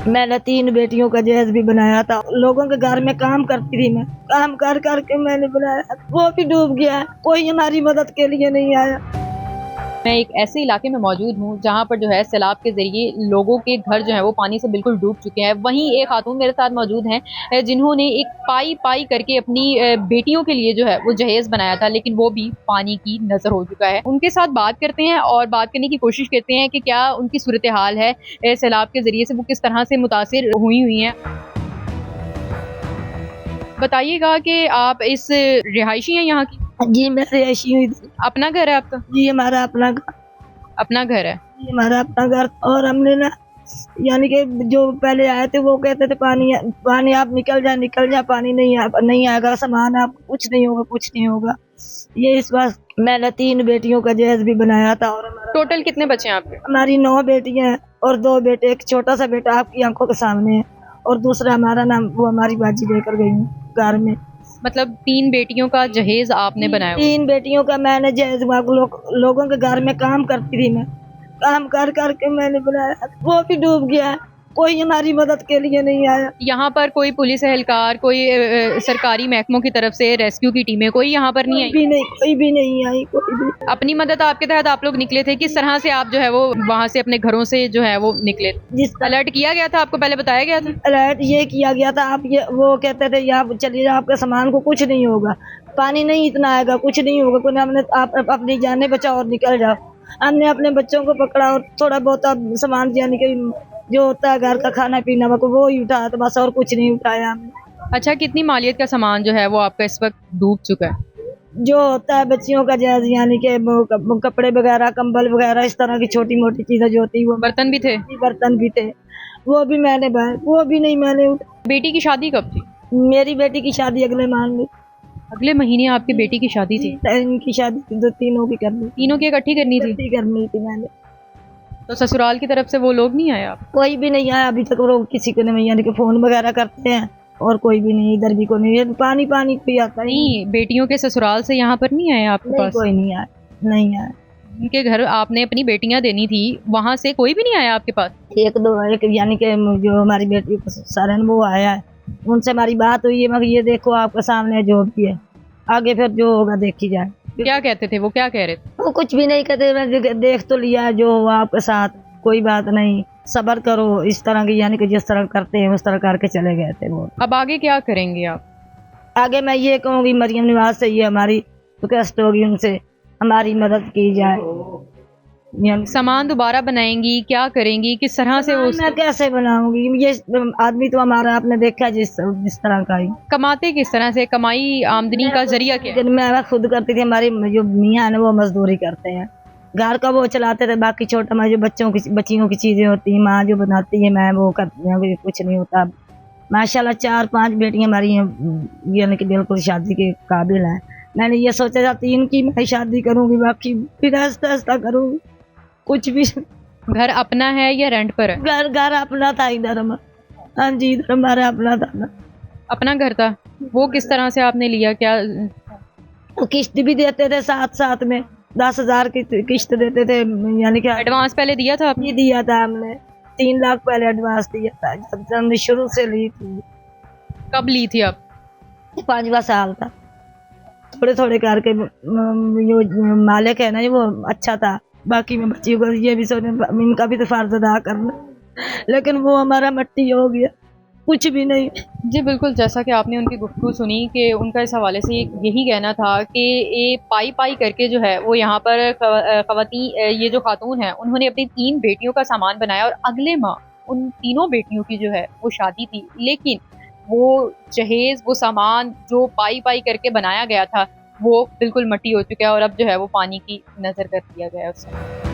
मैंने 3 बेटियों का जहेज भी बनाया था। लोगों के घर में काम करती थी मैं, काम कर करके मैंने बनाया, वो भी डूब गया। कोई हमारी मदद के लिए नहीं आया। मैं एक ऐसे इलाके में मौजूद हूँ जहाँ पर जो है सैलाब के जरिए लोगों के घर जो है वो पानी से बिल्कुल डूब चुके हैं। वहीं एक खातून मेरे साथ मौजूद हैं जिन्होंने एक पाई पाई करके अपनी बेटियों के लिए जो है वो जहेज बनाया था, लेकिन वो भी पानी की नजर हो चुका है। उनके साथ बात करते हैं और बात करने की कोशिश करते हैं कि क्या उनकी सूरत हाल है सैलाब के जरिए से, वो किस तरह से मुतासिर हुई हैं। बताइएगा कि आप इस रिहायशी हैं यहाँ की? जी मैं रिहायशी हूँ। अपना घर है आपका? जी हमारा अपना घर है। जी हमारा अपना घर। और हमने ना यानी कि जो पहले आए थे वो कहते थे पानी आप निकल जा, पानी नहीं आएगा, सामान आप कुछ नहीं होगा। ये इस बार मैंने 3 बेटियों का जहेज भी बनाया था। और टोटल कितने बच्चे हैं आपके? हमारी 9 बेटियां हैं और 2 बेटे। एक छोटा सा बेटा आपकी आंखों के सामने है और दूसरा हमारा नाम वो हमारी बाजी लेकर गई घर में। मतलब 3 बेटियों का जहेज आपने बनाया? 3 बेटियों का मैंने जहेज लोगों के घर में काम करती थी मैं, काम कर करके मैंने बनाया, वो भी डूब गया। कोई हमारी मदद के लिए नहीं आया। यहाँ पर कोई पुलिस एहलकार, कोई सरकारी महकमों की तरफ से रेस्क्यू की टीमें कोई यहाँ पर नहीं आई? कोई भी नहीं आई, कोई भी। अपनी मदद आपके तहत आप लोग निकले थे, किस तरह से आप जो है वो वहाँ से अपने घरों से जो है वो निकले? जिस अलर्ट किया गया था आपको, पहले बताया गया था? अलर्ट ये किया गया था, आप ये वो कहते थे आप चलिए जाओ, आपके सामान को कुछ नहीं होगा, पानी नहीं इतना आएगा, कुछ नहीं होगा। कोई हमने आप अपनी जाने बचाओ और निकल जाओ। हमने अपने बच्चों को पकड़ा और थोड़ा बहुत सामान यानी कि जो होता है घर का खाना पीना वो ही उठाया, तो बस और कुछ नहीं उठाया हमने। अच्छा, कितनी मालियत का सामान जो है वो आपका इस वक्त डूब चुका है? जो होता है बच्चियों का जहेज यानी कि कपड़े वगैरह, कंबल वगैरह, इस तरह की छोटी मोटी चीजें जो होती है वो। बर्तन भी थे? बर्तन भी थे, वो भी मैंने वो भी नहीं मैंने बेटी की शादी कब थी? मेरी बेटी की शादी अगले महीने। अगले महीने आपकी बेटी की शादी थी? इनकी शादी तो तीनों की करनी, तीनों की इकट्ठी करनी थी मैंने। तो ससुराल की तरफ से वो लोग नहीं आए आप? कोई भी नहीं आया अभी तक। वो किसी को नहीं, यानी कि फोन वगैरह करते हैं और कोई भी नहीं, इधर भी कोई नहीं। पानी कोई आता नहीं, बेटियों के ससुराल से यहाँ पर नहीं आए आपके पास? कोई नहीं आया, नहीं आया। उनके घर आपने अपनी बेटियां देनी थी, वहाँ से कोई भी नहीं आया आपके पास? एक यानी कि जो हमारी बेटी को सारन वो आया है, उनसे हमारी बात हुई है, मगर ये देखो आपके सामने जो भी है, आगे फिर जो होगा देखी जाए। क्या कहते थे वो, क्या कह रहे थे? वो कुछ भी नहीं कहते, मैंने देख तो लिया जो हुआ आपके साथ, कोई बात नहीं, सब्र करो, इस तरह की यानी कि जिस तरह करते हैं उस तरह करके चले गए थे वो। अब आगे क्या करेंगे आप? आगे मैं ये कहूँगी मरियम निवाज से ये हमारी रिक्वेस्ट होगी, उनसे हमारी मदद की जाए। सामान दोबारा बनाएंगी, क्या करेंगी, किस तरह से? वो मैं कैसे बनाऊंगी? ये आदमी तो हमारा आपने देखा जिस तरह का ही। कमाते किस तरह से, कमाई आमदनी का जरिया क्या है? मैं खुद करती थी, हमारी जो मियाँ है ना वो मजदूरी करते हैं, घर का वो चलाते थे, बाकी छोटा मैं जो बच्चियों की चीजें होती है माँ जो बनाती है मैं वो करती हूँ, कुछ नहीं होता। माशाल्लाह 4-5 बेटियां हमारी यानी कि बिल्कुल शादी के काबिल हैं। मैंने ये सोचा था 3 की मैं शादी करूंगी, बाकी फिर ऐसा करूंगी कुछ भी। घर अपना है या रेंट पर है? घर अपना था इधर हमारा। हाँ जी, इधर हमारा अपना था ना। अपना घर था, वो किस तरह से आपने लिया? क्या वो किस्त भी देते थे साथ में, 10,000 की किस्त देते थे, यानी कि एडवांस पहले दिया था आपने? दिया था हमने, 3 लाख पहले एडवांस दिया था, जब हमने शुरू से ली थी। कब ली थी आप? 5वां साल था। थोड़े थोड़े करके जो मालिक है ना वो अच्छा था, बाकी में बच्चियों को ये भी सोने इनका भी तो फर्ज अदा करना, लेकिन वो हमारा मट्टी हो गया, कुछ भी नहीं। जी बिल्कुल, जैसा कि आपने उनकी गुफ्तगू सुनी कि उनका इस हवाले से यही कहना था कि ये पाई पाई करके जो है वो यहाँ पर ये जो खातून है उन्होंने अपनी 3 बेटियों का सामान बनाया और अगले माह उन तीनों बेटियों की जो है वो शादी थी, लेकिन वो जहेज, वो सामान जो पाई पाई करके बनाया गया था वो बिल्कुल मट्टी हो चुका है और अब जो है वो पानी की नज़र कर दिया गया है उससे।